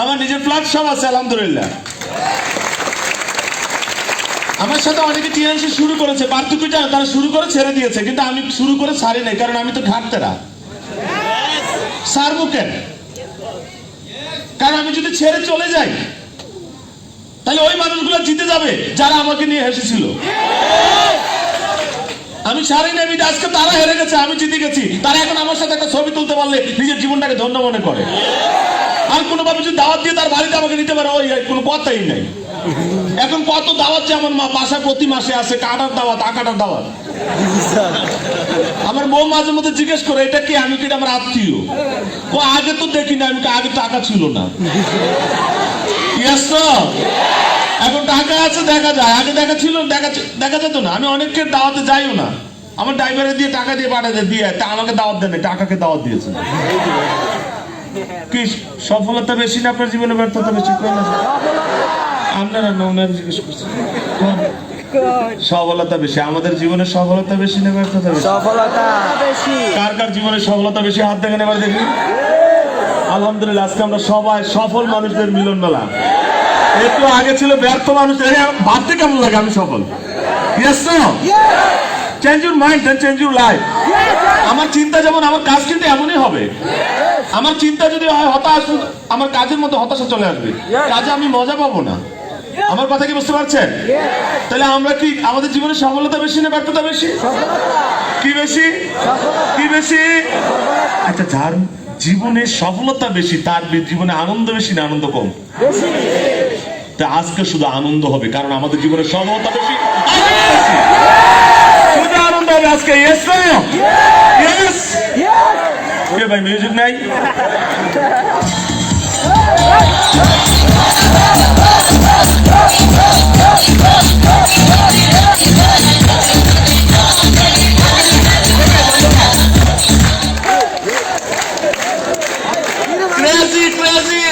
আমার নিজের ফ্ল্যাট সব আছে আলহামদুলিল্লাহ। আমার সাথে অনেকে টিএনসি শুরু করেছে, পার্থক্যটা তারা শুরু করে ছেড়ে দিয়েছে, কিন্তু আমি শুরু করে ছাড়ি নাই, কারণ আমি তো ঘাটতেরা সারবো কেন? কারণ আমি যদি ছেড়ে চলে যাই তাহলে ওই মানুষগুলো জিতে যাবে যারা আমাকে নিয়ে হেসেছিল। আমি ছাড়ি নাই, আজকে তারা হেরে গেছে, আমি জিতে গেছি। তারা এখন আমার সাথে একটা ছবি তুলতে পারলে নিজের জীবনটাকে ধন্য মনে করে। আর কোনোভাবে যদি দাওয়াত দিয়ে তার বাড়িতে আমাকে নিতে পারে, ওই কোনো কথাই নাই। এখন কত দাওয়াত যে আমার বাসায় প্রতি মাসে আছে, কাটার দাওয়াত, আকাটার দাওয়াত। আমার বউ মাঝে মধ্যে জিজ্ঞেস করে এটা কি, আমি কি আমার আত্মীয়? ও আগে তো দেখি না, আমি আগে টাকা ছিল না। এখন টাকা আছে, দেখা যায়। আগে দেখা ছিল, দেখা যেত না। আমি অনেককে দাওয়াতে যাইও না, আমার ড্রাইভারে দিয়ে টাকা দিয়ে পাঠাতে দিয়ে তা আমাকে দাওয়াত দেন, টাকাকে দাওয়াত দিয়েছে। কি সফলতা বেশি না আপনার জীবনে ব্যর্থতা বেশি? আপনারা নৌনার জিজ্ঞেস করছেন সফলতা বেশি। আমাদের জীবনে সফলতা বেশি না ব্যর্থতা বেশি? সফলতা বেশি। কার কার জীবনে সফলতা বেশি হাত দেখেন এবার দেখি। আলহামদুলিল্লাহ, আজকে আমরা সবাই সফল মানুষদের মিলন মেলা। একটু আগে ছিল ব্যর্থ মানুষ, ভাবতে কেমন লাগে আমি সফল? Yes no? Change your mind then change your life. আমার চিন্তা যেমন, আমার কাজ কিন্তু এমনই হবে। আমার চিন্তা যদি হয় হতাশ, আমার কাজের মধ্যে হতাশা চলে আসবে, কাজে আমি মজা পাবো না। আমার কথা কি বুঝতে পারছেন? তাহলে আমরা কি, আমাদের জীবনে সফলতা বেশি না ব্যর্থতা বেশি? কি বেশি? কি বেশি? আচ্ছা, যার জীবনে সফলতা বেশি তার জীবনে আনন্দ বেশি না আনন্দ কম? তা আজকে শুধু আনন্দ হবে, কারণ আমাদের জীবনে সফলতা বেশি, শুধু আনন্দ হবে আজকে। ইয়েস না? ইয়েস। কে ভাই মিউজিক নাই? Crazy, crazy.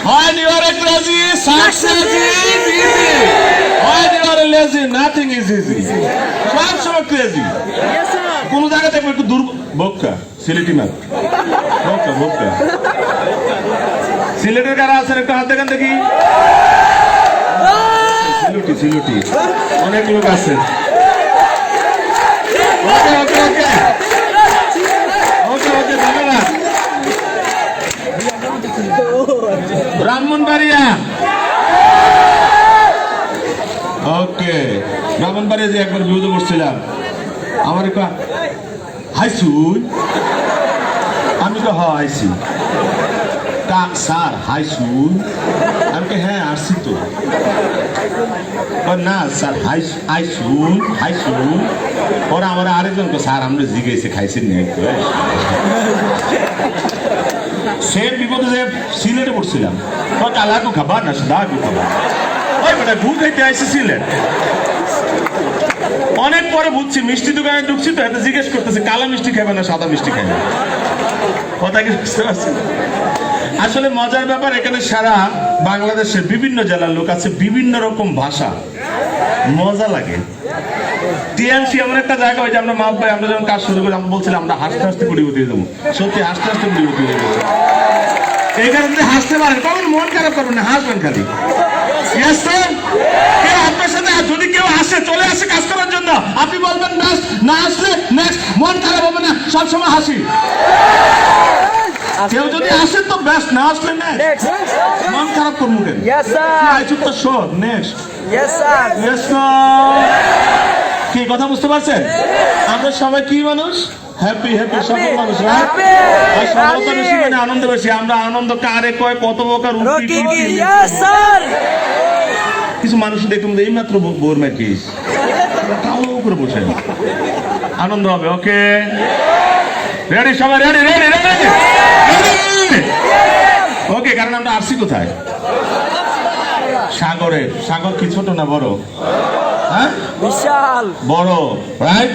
When you are a crazy, success is easy. When you are a lazy, nothing is easy. সব সময় crazy. কোন জায়গা থেকে একটু দূর বক্কা, সিলেটি মাছ বক্কা বক্কা। সিলেটের কারা আছেন একটু হাত দেখান দেখি। সিলেটি সিলেটি অনেক লোক আছেন। ওকে ওকে ওকে ওকে ওকে, ধন্যবাদ। ব্রাহ্মণবাড়িয়া, ওকে। ব্রাহ্মণবাড়িয়া যে একবার বিরোধ করছিলাম, আমার হাইসুই, আমি তো হাইছি স্যার হাইসুই, আমি হ্যাঁ আসছি তো না স্যার হাইসুন হাইসুন। ওরা আমার আরেকজন স্যার আমরা জিজ্ঞেসে খাইছেন না একটু। সেম বিপদে যে সিলেটে পড়ছিলাম, কালাকু খাবার না সাদাকু খাবার, ওই বেটা ঘু খাইতে আসছে সিলেট। অনেক পরে বুঝছি, মিষ্টি দোকানে ঢুকছি তো, এত জিজ্ঞেস করতেছে কালা মিষ্টি খাবে না সাদা মিষ্টি খাবে। কথা কি বুঝতে পারছি? আসলে মজার ব্যাপার, এখানে সারা বাংলাদেশের বিভিন্ন জেলার লোক আছে, বিভিন্ন রকম ভাষা, মজা লাগে। টিএমসি এমন একটা জায়গা, হয় যে আমরা মাপ ভাই, আমরা যখন কাজ শুরু করি আমরা বলছিলাম আমরা হাসতে হাসতে কোটিপতি হয়ে যাবো। সত্যি হাসতে হাসতে কোটিপতি হয়ে যাবো। এই কারণে হাসতে পারেন, কখন মন খারাপ করবেন না, হাসবেন খালি। কেউ আপনার সাথে যদি কেউ আসে, চলে আসে কাজ করার জন্য, আপনি বলবেন বেস্ট, না আসলে নেক্সট, মন খারাপ হবে না, সবসময় হাসি। কেউ যদি আসে তো বেস্ট, না আসলে নেক্সট, মন খারাপ করবো কেন? তো শোর নেক্সট। কি কথা বুঝতে পারছেন? আমরা সবাই কি মানুষ? হ্যাপি হ্যাপি সকল মানুষ। সফলতা বেশি মানে আনন্দ বেশি। আমরা আনন্দ কারে কয়, কত প্রকার। কিছু মানুষ দেখুন এই মাত্র বোর মার্কিস কালো করে বসে আনন্দ হবে। ওকে রেডি সবাই? Ready ready ready okay. কারণ আমরা আসছি কোথায়? সাগরে। সাগর কি ছোট না বড়? হ্যাঁ, বিশাল বড়, রাইট?